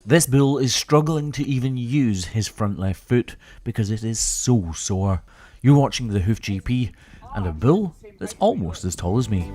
This bull is struggling to even use his front left foot because it is so sore. You're watching the Hoof GP and a bull that's almost as tall as me.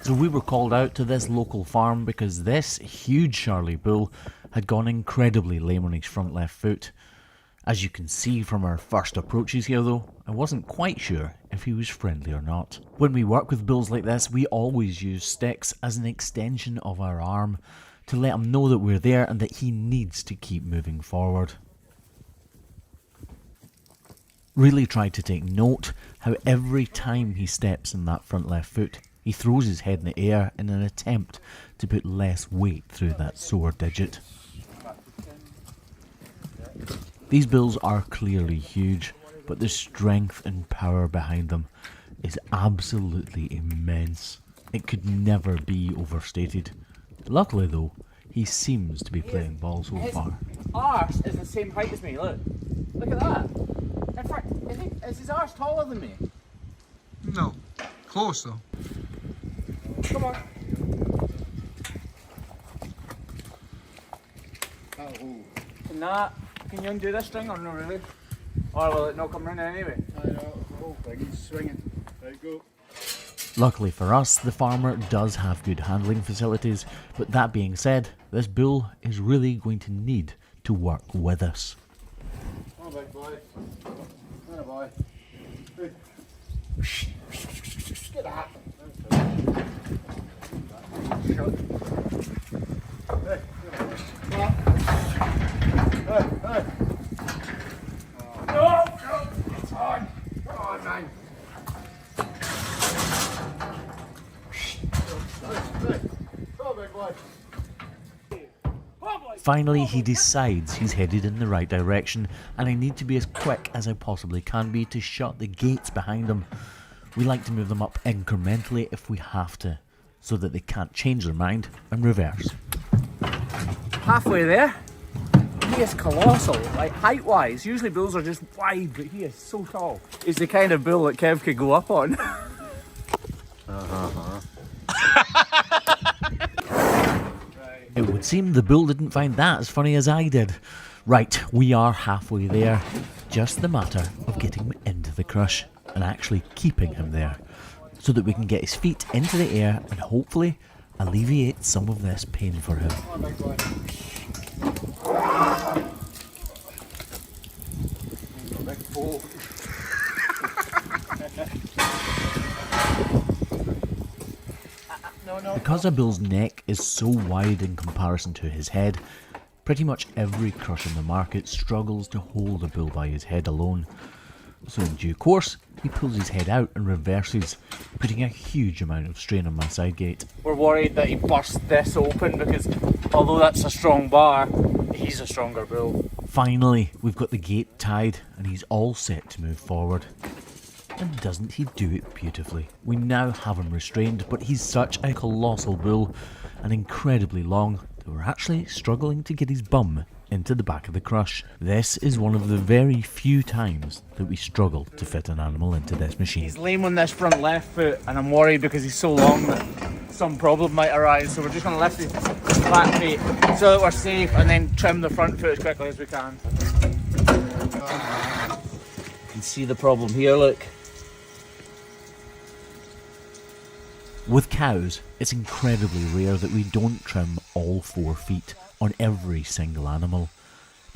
So we were called out to this local farm because this huge Charlie bull had gone incredibly lame on his front left foot. As you can see from our first approaches here though, I wasn't quite sure if he was friendly or not. When we work with bulls like this, we always use sticks as an extension of our arm to let him know that we're there and that he needs to keep moving forward. Really try to take note how every time he steps in that front left foot, he throws his head in the air in an attempt to put less weight through that sore digit. These bulls are clearly huge, but the strength and power behind them is absolutely immense. It could never be overstated. Luckily though, he seems to be playing ball so far. His arse is the same height as me, look. Look at that. In fact, is his arse taller than me? No. Close though. Come on. Can you undo this string or no really? Or will it not come round anyway? I know, the whole thing is swinging. There you go. Luckily for us, the farmer does have good handling facilities, but that being said, this bull is really going to need to work with us. Come on, big boy. Come on, boy. Get that. Shut. Hey, come on. Hey, hey. No, no, it's on. Come on, man. Go, big boy. Finally, he decides he's headed in the right direction, and I need to be as quick as I possibly can be to shut the gates behind him. We like to move them up incrementally if we have to, so that they can't change their mind and reverse. Halfway there. He is colossal, like height-wise. Usually bulls are just wide, but he is so tall. He's the kind of bull that Kev could go up on. It would seem the bull didn't find that as funny as I did. Right, we are halfway there. Just the matter of getting him into the crush and actually keeping him there, so that we can get his feet into the air and hopefully alleviate some of this pain for him. Because a bull's neck is so wide in comparison to his head, pretty much every crush in the market struggles to hold a bull by his head alone. So in due course, he pulls his head out and reverses, putting a huge amount of strain on my side gate. We're worried that he burst this open because although that's a strong bar, he's a stronger bull. Finally, we've got the gate tied and he's all set to move forward. And doesn't he do it beautifully? We now have him restrained, but he's such a colossal bull and incredibly long that we're actually struggling to get his bum into the back of the crush. This is one of the very few times that we struggle to fit an animal into this machine. He's lame on this front left foot and I'm worried because he's so long that some problem might arise, so we're just going to lift his back feet so that we're safe and then trim the front foot as quickly as we can. You can see the problem here, look. With cows, it's incredibly rare that we don't trim all 4 feet on every single animal.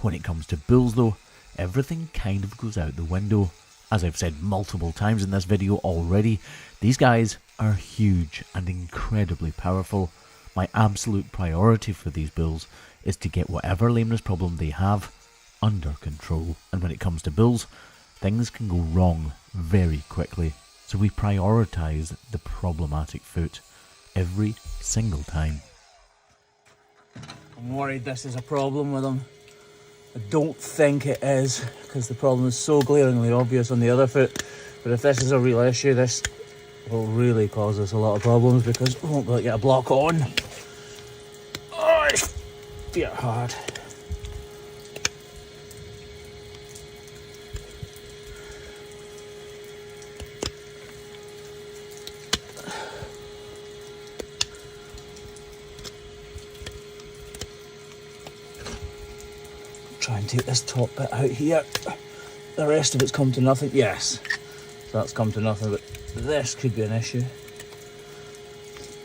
When it comes to bulls though, everything kind of goes out the window. As I've said multiple times in this video already, these guys are huge and incredibly powerful. My absolute priority for these bulls is to get whatever lameness problem they have under control. And when it comes to bulls, things can go wrong very quickly. So we prioritise the problematic foot every single time. I'm worried this is a problem with him. I don't think it is, because the problem is so glaringly obvious on the other foot. But if this is a real issue, this will really cause us a lot of problems because we won't be able to get a block on. Oh, it's bit hard. Try and take this top bit out here. The rest of it's come to nothing. Yes, so that's come to nothing, but this could be an issue.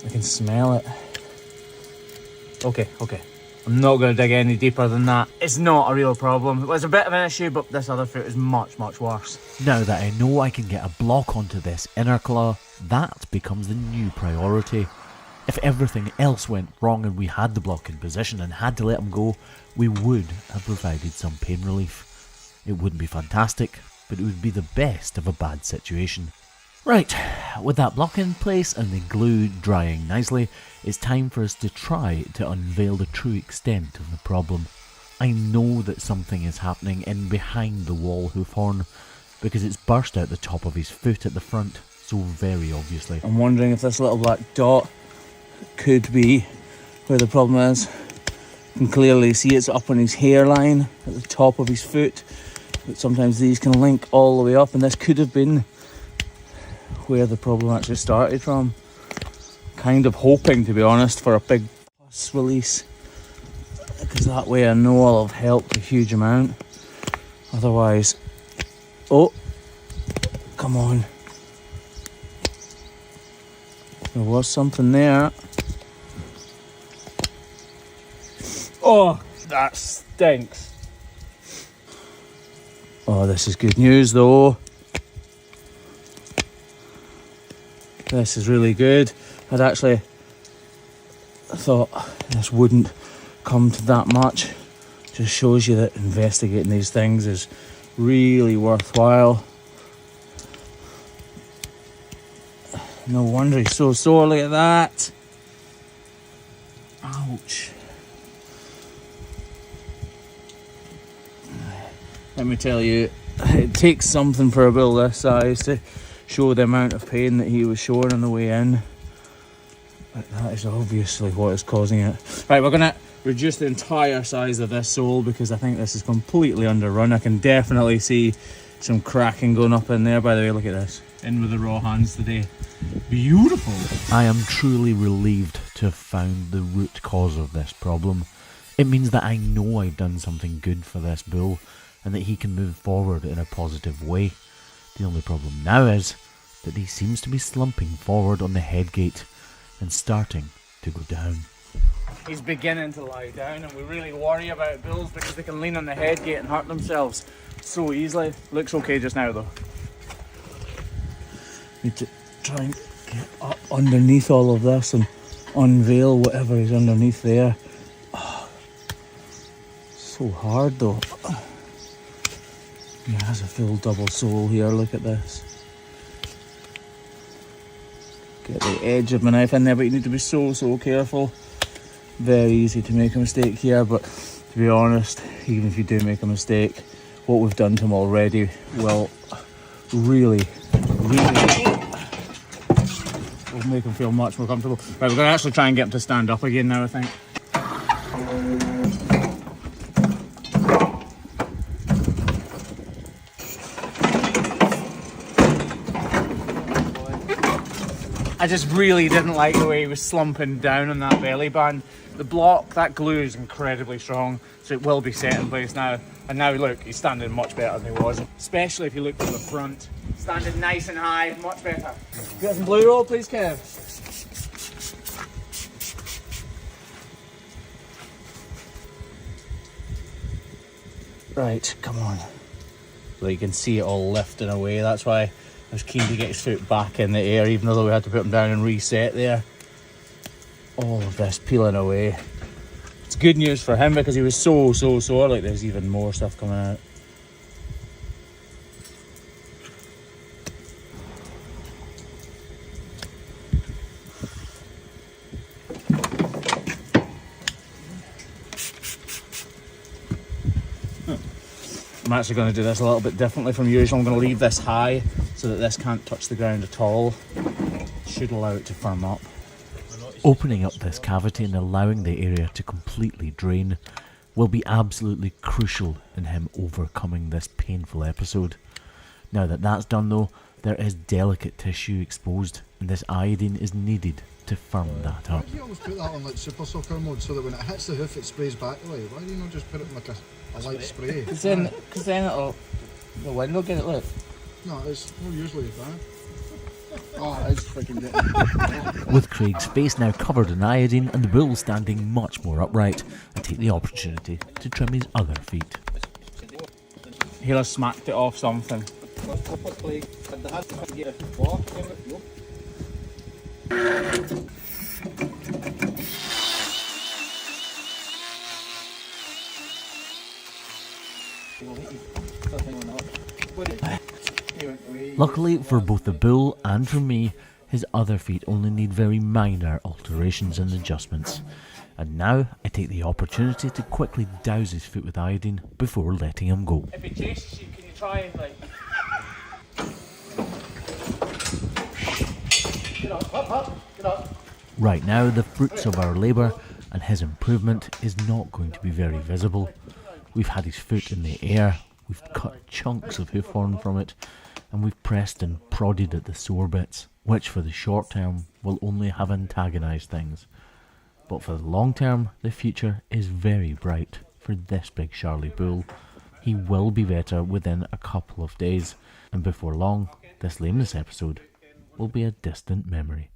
I can smell it. Okay. I'm not going to dig any deeper than that. It's not a real problem. It was a bit of an issue, but this other foot is much, much worse. Now that I know I can get a block onto this inner claw, that becomes the new priority. If everything else went wrong and we had the block in position and had to let him go, we would have provided some pain relief. It wouldn't be fantastic, but it would be the best of a bad situation. Right, with that block in place and the glue drying nicely, it's time for us to try to unveil the true extent of the problem. I know that something is happening in behind the wall hoof horn, because it's burst out the top of his foot at the front, so very obviously. I'm wondering if this little black dot could be where the problem is. You can clearly see it's up on his hairline at the top of his foot, but sometimes these can link all the way up, and this could have been where the problem actually started from. Kind of hoping, to be honest, for a big pus release, because that way I know I'll have helped a huge amount. Otherwise, oh, come on, there was something there. Oh, that stinks. Oh, this is good news though. This is really good. I'd actually thought this wouldn't come to that much. Just shows you that investigating these things is really worthwhile. No wonder he's so sore. Look at that. Ouch. Let me tell you, it takes something for a bull this size to show the amount of pain that he was showing on the way in. But that is obviously what is causing it. Right, we're going to reduce the entire size of this sole because I think this is completely underrun. I can definitely see some cracking going up in there. By the way, look at this. In with the raw hands today. Beautiful. I am truly relieved to have found the root cause of this problem. It means that I know I've done something good for this bull and that he can move forward in a positive way. The only problem now is that he seems to be slumping forward on the head gate and starting to go down. He's beginning to lie down, and we really worry about bulls because they can lean on the head gate and hurt themselves so easily. Looks okay just now though. Need to try and get up underneath all of this and unveil whatever is underneath there. Oh, so hard though. He has a full double sole here, look at this. Get the edge of my knife in there, but you need to be so careful. Very easy to make a mistake here, but to be honest, even if you do make a mistake, what we've done to him already will really will make him feel much more comfortable. Right, we're going to actually try and get him to stand up again now, I think. I just really didn't like the way he was slumping down on that belly band. The block, that glue is incredibly strong, so it will be set in place now. And now look, he's standing much better than he was, especially if you look from the front. Standing nice and high, much better. Get some blue roll, please, Kev. Right, come on. Well, you can see it all lifting away. That's why I was keen to get his foot back in the air, even though we had to put him down and reset there. All of this peeling away. It's good news for him because he was so sore. Like, there's even more stuff coming out. I'm actually going to do this a little bit differently from usual. I'm going to leave this high so that this can't touch the ground at all. should allow it to firm up. Opening up this cavity and allowing the area to completely drain will be absolutely crucial in him overcoming this painful episode. Now that that's done though, there is delicate tissue exposed and this iodine is needed to firm that up. Why do you always put that on like super soaker mode so that when it hits the hoof it sprays back away? Why do you not just put it in like a light spray? Because then it'll, the wind will get it lit. No, it's not usually bad. Oh, it's freaking getting. With Craig's face now covered in iodine and the bull standing much more upright, I take the opportunity to trim his other feet. Here I smacked it off something. Luckily for both the bull and for me, his other feet only need very minor alterations and adjustments. And now I take the opportunity to quickly douse his foot with iodine before letting him go. If he chases you, can you try and like... Get up, up, get up. Right now, the fruits of our labour and his improvement is not going to be very visible. We've had his foot in the air, we've cut chunks of hoof horn from it, and we've pressed and prodded at the sore bits, which for the short term will only have antagonised things. But for the long term, the future is very bright for this big Charlie bull. He will be better within a couple of days, and before long, this lameness episode will be a distant memory.